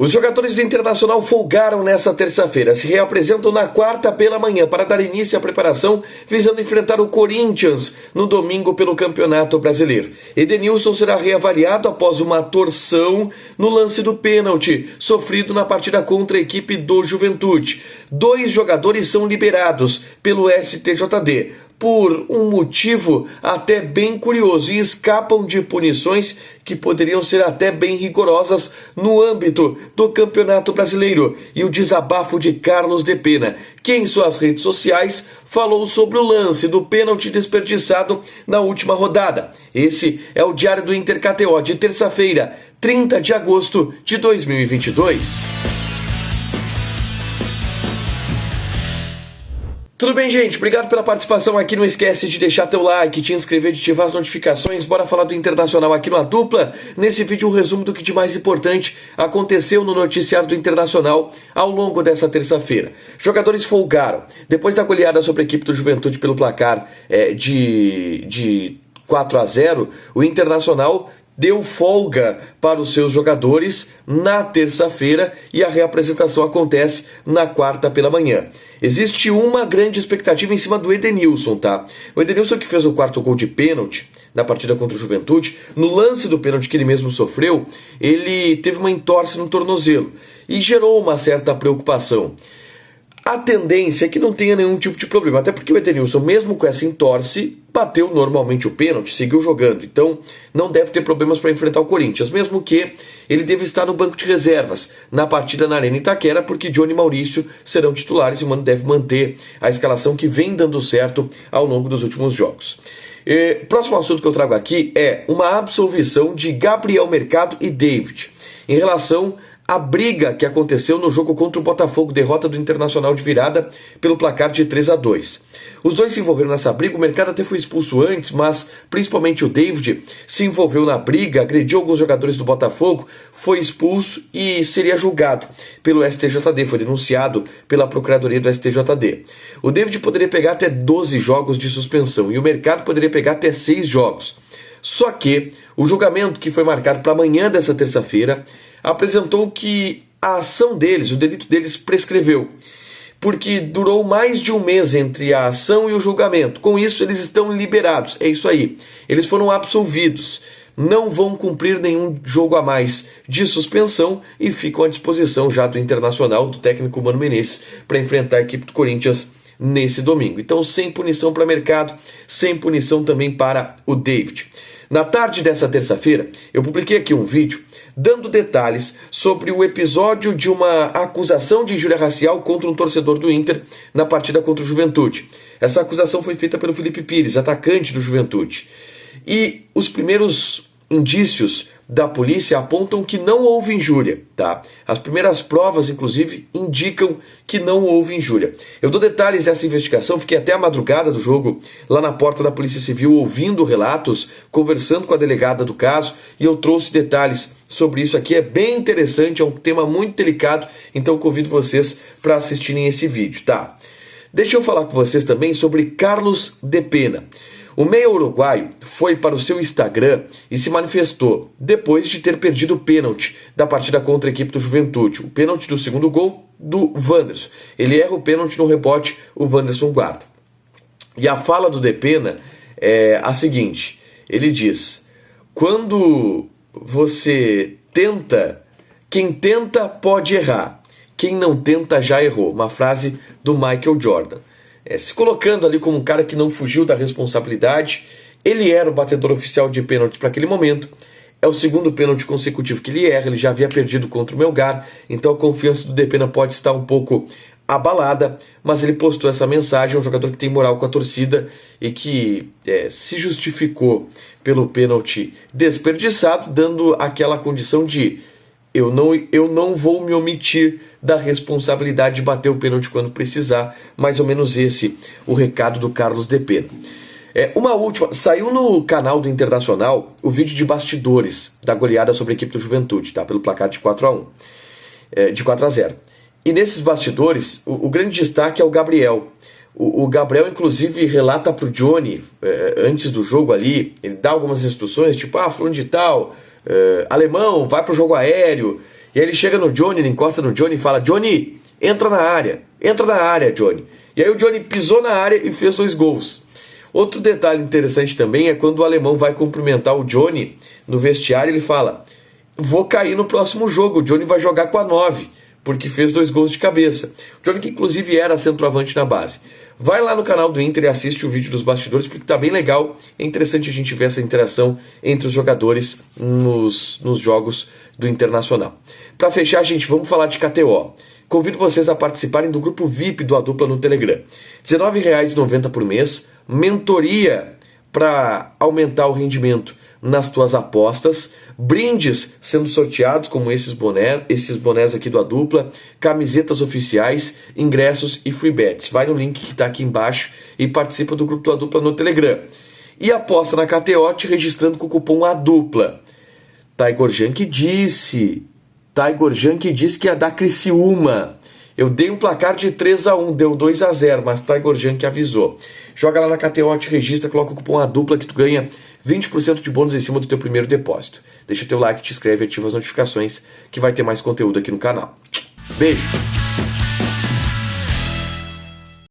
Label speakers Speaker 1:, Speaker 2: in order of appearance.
Speaker 1: Os jogadores do Internacional folgaram nesta terça-feira, se reapresentam na quarta pela manhã para dar início à preparação visando enfrentar o Corinthians no domingo pelo Campeonato Brasileiro. Edenilson será reavaliado após uma torção no lance do pênalti sofrido na partida contra a equipe do Juventude. 2 jogadores são liberados pelo STJD por um motivo até bem curioso e escapam de punições que poderiam ser até bem rigorosas no âmbito do Campeonato Brasileiro. E o desabafo de Carlos Depena, que em suas redes sociais falou sobre o lance do pênalti desperdiçado na última rodada. Esse é o Diário do Inter KTO de terça-feira, 30 de agosto de 2022. Tudo bem, gente? Obrigado pela participação aqui. Não esquece de deixar teu like, te inscrever, de ativar as notificações. Bora falar do Internacional aqui no A Dupla. Nesse vídeo, um resumo do que de mais importante aconteceu no noticiário do Internacional ao longo dessa terça-feira. Jogadores folgaram. Depois da goleada sobre a equipe do Juventude pelo placar de 4-0, o Internacional deu folga para os seus jogadores na terça-feira e a reapresentação acontece na quarta pela manhã. Existe uma grande expectativa em cima do Edenilson, tá? O Edenilson, que fez o 4º gol de pênalti na partida contra o Juventude, no lance do pênalti que ele mesmo sofreu, ele teve uma entorse no tornozelo e gerou uma certa preocupação. A tendência é que não tenha nenhum tipo de problema, até porque o Edenilson, mesmo com essa entorse, bateu normalmente o pênalti, seguiu jogando, então não deve ter problemas para enfrentar o Corinthians, mesmo que ele deve estar no banco de reservas na partida na Arena Itaquera, porque Johnny e Maurício serão titulares e o Mano deve manter a escalação que vem dando certo ao longo dos últimos jogos. Próximo assunto que eu trago aqui é uma absolvição de Gabriel Mercado e David em relação a briga que aconteceu no jogo contra o Botafogo, derrota do Internacional de virada pelo placar de 3-2. Os dois se envolveram nessa briga, o Mercado até foi expulso antes, mas principalmente o David se envolveu na briga, agrediu alguns jogadores do Botafogo, foi expulso e seria julgado pelo STJD, foi denunciado pela Procuradoria do STJD. O David poderia pegar até 12 jogos de suspensão e o Mercado poderia pegar até 6 jogos. Só que o julgamento, que foi marcado para amanhã dessa terça-feira, apresentou que a ação deles, o delito deles, prescreveu, porque durou mais de um mês entre a ação e o julgamento. Com isso, eles estão liberados. É isso aí. Eles foram absolvidos. Não vão cumprir nenhum jogo a mais de suspensão e ficam à disposição já do Internacional, do técnico Mano Menezes, para enfrentar a equipe do Corinthians nesse domingo. Então, sem punição para Mercado, sem punição também para o David. Na tarde dessa terça-feira, eu publiquei aqui um vídeo dando detalhes sobre o episódio de uma acusação de injúria racial contra um torcedor do Inter na partida contra o Juventude. Essa acusação foi feita pelo Felipe Pires, atacante do Juventude. E os primeiros indícios da polícia apontam que não houve injúria, tá? As primeiras provas, inclusive, indicam que não houve injúria. Eu dou detalhes dessa investigação, fiquei até a madrugada do jogo lá na porta da Polícia Civil ouvindo relatos, conversando com a delegada do caso, e eu trouxe detalhes sobre isso aqui. É bem interessante, é um tema muito delicado, então convido vocês para assistirem esse vídeo, tá? Deixa eu falar com vocês também sobre Carlos Depena. O meia uruguaio foi para o seu Instagram e se manifestou depois de ter perdido o pênalti da partida contra a equipe do Juventude. O pênalti do segundo gol do Wanderson. Ele erra o pênalti no rebote, o Wanderson guarda. E a fala do Depena é a seguinte, ele diz: quando você tenta, quem tenta pode errar, quem não tenta já errou. Uma frase do Michael Jordan. Se colocando ali como um cara que não fugiu da responsabilidade. Ele era o batedor oficial de pênalti para aquele momento. É o segundo pênalti consecutivo que ele erra. Ele já havia perdido contra o Melgar, então a confiança do Depena pode estar um pouco abalada, mas ele postou essa mensagem. É um jogador que tem moral com a torcida e que se justificou pelo pênalti desperdiçado, dando aquela condição de eu não vou me omitir da responsabilidade de bater o pênalti quando precisar. Mais ou menos esse o recado do Carlos Depena. Uma última, saiu no canal do Internacional o vídeo de bastidores da goleada sobre a equipe do Juventude, tá? Pelo placar de 4-0. E nesses bastidores, o grande destaque é o Gabriel. O Gabriel, inclusive, relata para o Johnny, antes do jogo ali, ele dá algumas instruções, tipo, fulano de tal, alemão, vai pro jogo aéreo. E aí ele chega no Johnny, ele encosta no Johnny e fala: Johnny, entra na área, Johnny. E aí o Johnny pisou na área e fez 2 gols. Outro detalhe interessante também é quando o alemão vai cumprimentar o Johnny no vestiário, ele fala: vou cair no próximo jogo, o Johnny vai jogar com a 9, porque fez 2 gols de cabeça. O Johnny que inclusive era centroavante na base. Vai lá no canal do Inter e assiste o vídeo dos bastidores, porque tá bem legal. É interessante a gente ver essa interação entre os jogadores nos jogos do Internacional. Para fechar, gente, vamos falar de KTO. Convido vocês a participarem do grupo VIP do A Dupla no Telegram. R$19,90 por mês, mentoria para aumentar o rendimento nas tuas apostas, brindes sendo sorteados como esses bonés aqui do A Dupla, camisetas oficiais, ingressos e free bets. Vai no link que está aqui embaixo e participa do grupo do A Dupla no Telegram. E aposta na KTO te registrando com o cupom A Dupla. Taigor Jank disse que ia dar Criciúma. Eu dei um placar de 3-1, deu 2-0, mas Taigor Jank avisou. Joga lá na KTO, te registra, coloca o cupom A Dupla que tu ganha 20% de bônus em cima do teu primeiro depósito. Deixa teu like, te inscreve, ativa as notificações que vai ter mais conteúdo aqui no canal. Beijo!